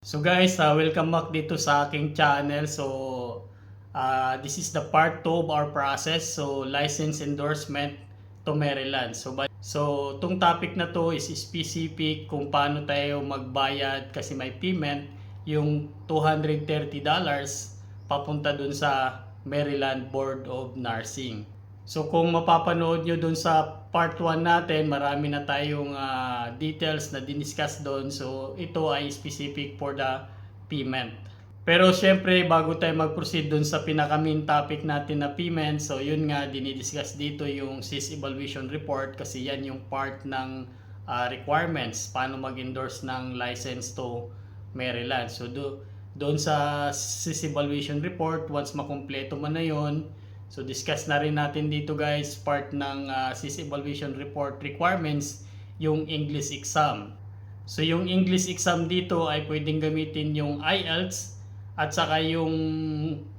So guys, welcome back dito sa aking channel. So this is the part 2 of our process. So license endorsement to Maryland. So tong topic na to is specific kung paano tayo magbayad kasi may payment yung $230 papunta dun sa Maryland Board of Nursing. So kung mapapanood nyo dun sa part 1 natin, marami na tayong details na diniscuss doon. So ito ay specific for the payment. Pero syempre bago tayo mag-proceed dun sa pinaka main topic natin na payment, so yun nga dinidiscuss dito yung SIS Evaluation Report kasi yan yung part ng requirements paano mag-endorse ng license to Maryland. So doon sa SIS Evaluation Report, once makumpleto mo na yon, so discuss na rin natin dito guys, part ng SIS Evaluation Report requirements, yung English exam. So yung English exam dito ay pwedeng gamitin yung IELTS at saka yung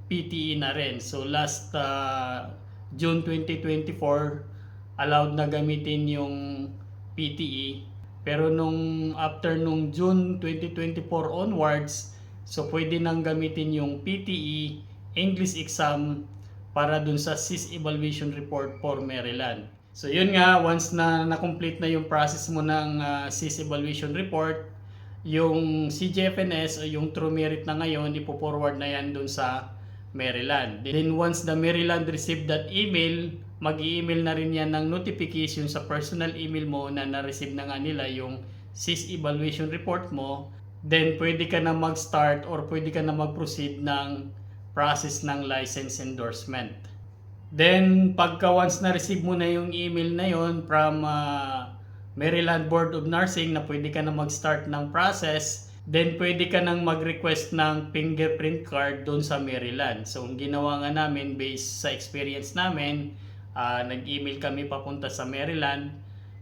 PTE na rin. So last June 2024, allowed na gamitin yung PTE. Pero after nung June 2024 onwards, so pwede nang gamitin yung PTE English exam para dun sa SIS Evaluation Report for Maryland. So yun nga, once na na-complete na yung process mo ng SIS Evaluation Report, yung CGFNS o yung True Merit na ngayon, ipo-forward na yan dun sa Maryland. Then once the Maryland received that email, mag-i-email na rin yan ng notification sa personal email mo na na-receive na nga nila yung SIS Evaluation Report mo. Then pwede ka na mag-start or pwede ka na mag-proceed ng process ng license endorsement. Then pagka once na receive mo na yung email na yon from Maryland Board of Nursing na pwede ka na mag-start ng process, then pwede ka nang mag-request ng fingerprint card doon sa Maryland. So ang ginawa nga namin based sa experience namin, nag-email kami papunta sa Maryland.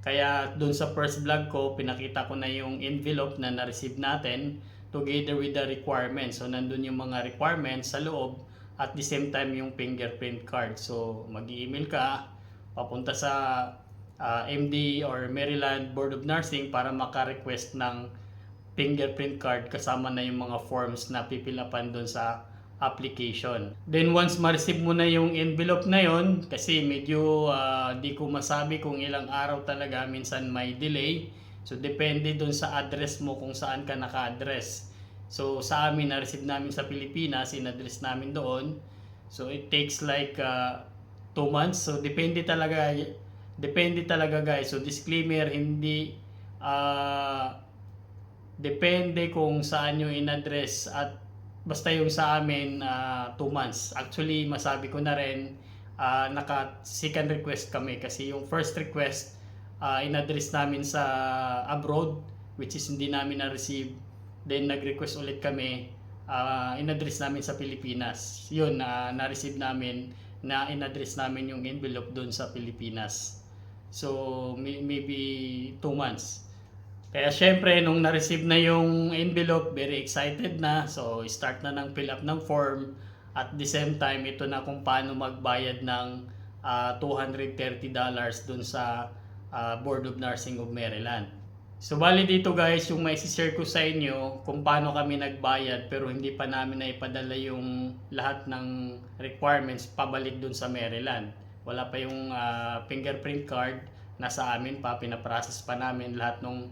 Kaya doon sa first vlog ko, pinakita ko na yung envelope na na-receive natin together with the requirements. So nandun yung mga requirements sa loob at the same time yung fingerprint card. So mag-email ka papunta sa MD or Maryland Board of Nursing para maka-request ng fingerprint card kasama na yung mga forms na pipilapan doon sa application. Then once ma-receive mo na yung envelope na yon, kasi medyo di ko masabi kung ilang araw talaga, minsan may delay. So depende doon sa address mo kung saan ka naka-address. So sa amin, na-receive namin sa Pilipinas, in-address namin doon. So it takes like 2 months. So depende talaga guys. So disclaimer, hindi depende kung saan nyo in-address at basta yung sa amin 2 months. Actually masabi ko na rin, naka second request kami kasi yung first request in-address namin sa abroad, which is hindi namin na-receive. Then nag-request ulit kami, in-address namin sa Pilipinas. Yun, na-receive namin na in-address namin yung envelope doon sa Pilipinas. So maybe 2 months. Kaya syempre nung na-receive na yung envelope, very excited na. So start na ng fill up ng form. At the same time, ito na kung paano magbayad ng $230 dun sa Board of Nursing of Maryland. So bali dito guys, yung may share ko sa inyo kung paano kami nagbayad pero hindi pa namin na ipadala yung lahat ng requirements pabalik dun sa Maryland. Wala pa yung fingerprint card, nasa amin pa, pinaprocess pa namin lahat ng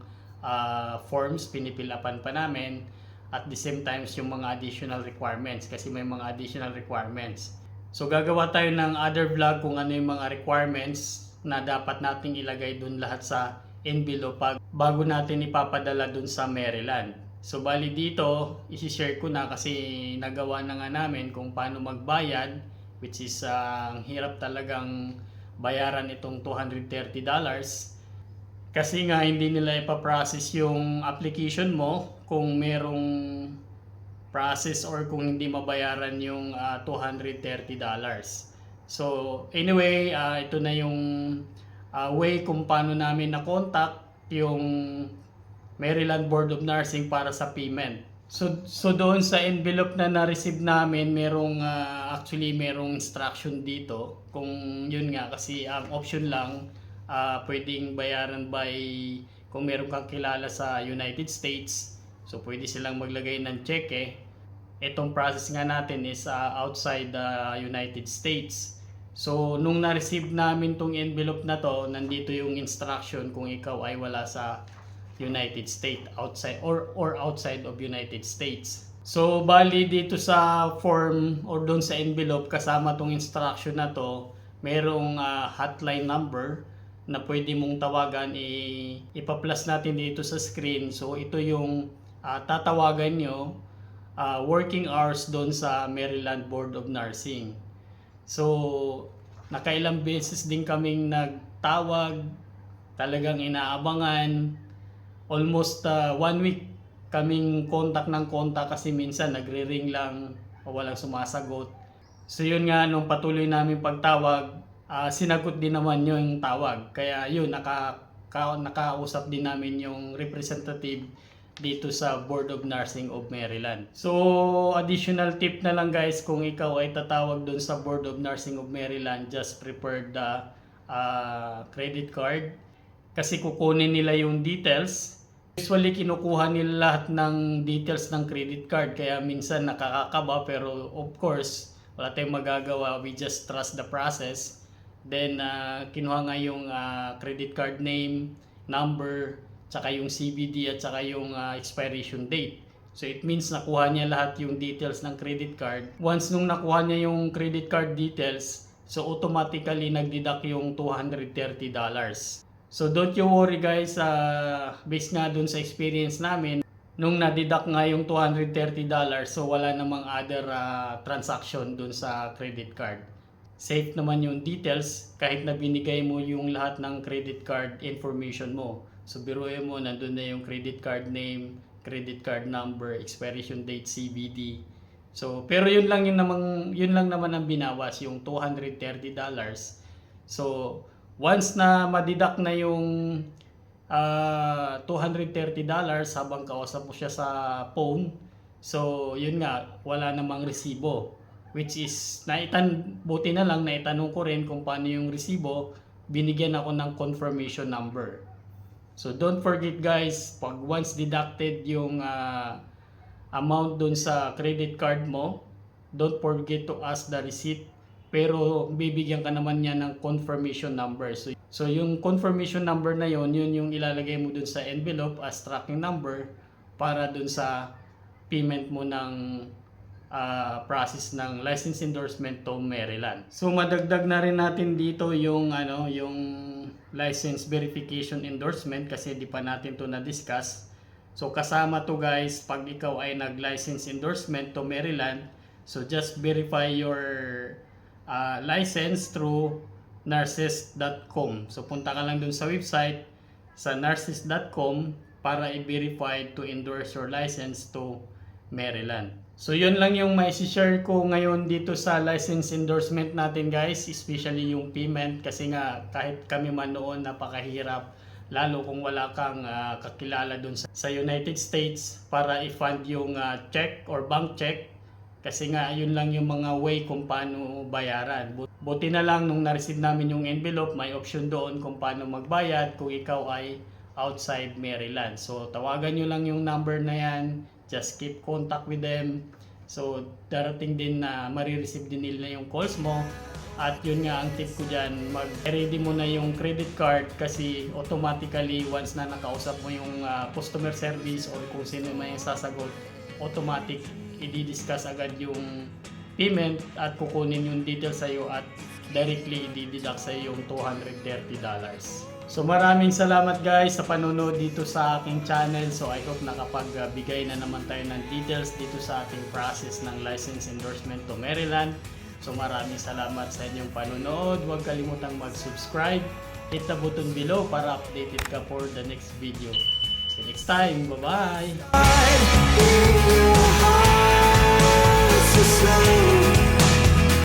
forms, pinipilapan pa namin. At the same time yung mga additional requirements kasi may mga additional requirements. So gagawa tayo ng other vlog kung ano yung mga requirements na dapat nating ilagay dun lahat sa envelope bago natin ipapadala dun sa Maryland. So bali dito, isi-share ko na kasi nagawa na nga namin kung paano magbayad, which is ang hirap talagang bayaran itong $230 kasi nga hindi nila ipaprocess yung application mo kung merong process or kung hindi mabayaran yung $230. So anyway, ito na yung way kung paano namin na-contact yung Maryland Board of Nursing para sa payment. So doon sa envelope na na-receive namin, merong actually merong instruction dito. Kung yun nga, kasi ang option lang, pwedeng bayaran by kung meron kang kilala sa United States. So pwede silang maglagay ng cheque. Itong process nga natin is outside the United States. So nung na-receive namin tong envelope na to, nandito yung instruction kung ikaw ay wala sa United States, outside or outside of United States. So bali dito sa form or doon sa envelope kasama tong instruction na to, merong hotline number na pwede mong tawagan. Ipa-plus natin dito sa screen. So ito yung tatawagan nyo working hours doon sa Maryland Board of Nursing. So nakailang beses din kaming nagtawag, talagang inaabangan. Almost 1 week kaming contact ng contact kasi minsan nagre-ring lang o walang sumasagot. So yun nga, nung patuloy namin pagtawag, sinagot din naman yung tawag. Kaya yun, nakausap din namin yung representative dito sa Board of Nursing of Maryland. So additional tip na lang guys, kung ikaw ay tatawag dun sa Board of Nursing of Maryland, just prepare the credit card. Kasi kukunin nila yung details. Usually kinukuha nila lahat ng details ng credit card, kaya minsan nakakakaba, pero of course wala tayong magagawa, we just trust the process. Then kinuha nga yung credit card name, number, tsaka yung CVD at tsaka yung expiration date. So it means nakuha niya lahat yung details ng credit card. Once nung nakuha niya yung credit card details, so automatically nagdeduct yung $230. So don't you worry guys, based nga dun sa experience namin, nung na-deduct nga yung $230, so wala namang other transaction dun sa credit card. Safe naman yung details kahit na binigay mo yung lahat ng credit card information mo. So biruin mo, nandun na yung credit card name, credit card number, expiration date, CVD. So pero yun lang naman ang binawas, yung $230. So once na ma-deduct na yung $230 habang kausap mo siya sa phone, so yun nga, wala namang resibo. Which is, buti na lang naitanong ko rin kung paano yung resibo, binigyan ako ng confirmation number. So don't forget guys, pag once deducted yung amount dun sa credit card mo, don't forget to ask the receipt. Pero bibigyan ka naman niya ng confirmation number. So yung confirmation number na yun yung ilalagay mo dun sa envelope as tracking number para dun sa payment mo ng process ng license endorsement to Maryland. So madagdag na rin natin dito yung license verification endorsement kasi di pa natin to na-discuss. So kasama to guys pag ikaw ay nag-license endorsement to Maryland. So just verify your license through nurses.com. So punta ka lang dun sa website sa nurses.com para i-verify to endorse your license to Maryland. So yun lang yung mai-share ko ngayon dito sa license endorsement natin guys, especially yung payment kasi nga kahit kami man noon napakahirap, lalo kung wala kang kakilala dun sa United States para i-fund yung check or bank check. Kasi nga, yun lang yung mga way kung paano bayaran. Buti na lang nung na-receive namin yung envelope, may option doon kung paano magbayad kung ikaw ay outside Maryland. So, tawagan nyo lang yung number na yan. Just keep contact with them. So, darating din na marireceive din nila yung calls mo. At yun nga, ang tip ko dyan, mag-ready mo na yung credit card kasi automatically, once na nakausap mo yung customer service or kung sino man yung sasagot, automatic i-discuss agad yung payment at kukunin yung details sa'yo at directly i-deduct sa'yo yung $230. So maraming salamat guys sa panonood dito sa aking channel. So I hope nakapagbigay na naman tayo ng details dito sa ating process ng license endorsement to Maryland. So maraming salamat sa inyong panonood. Huwag kalimutang mag-subscribe. Hit the button below para updated ka for the next video. See you next time. Bye-bye!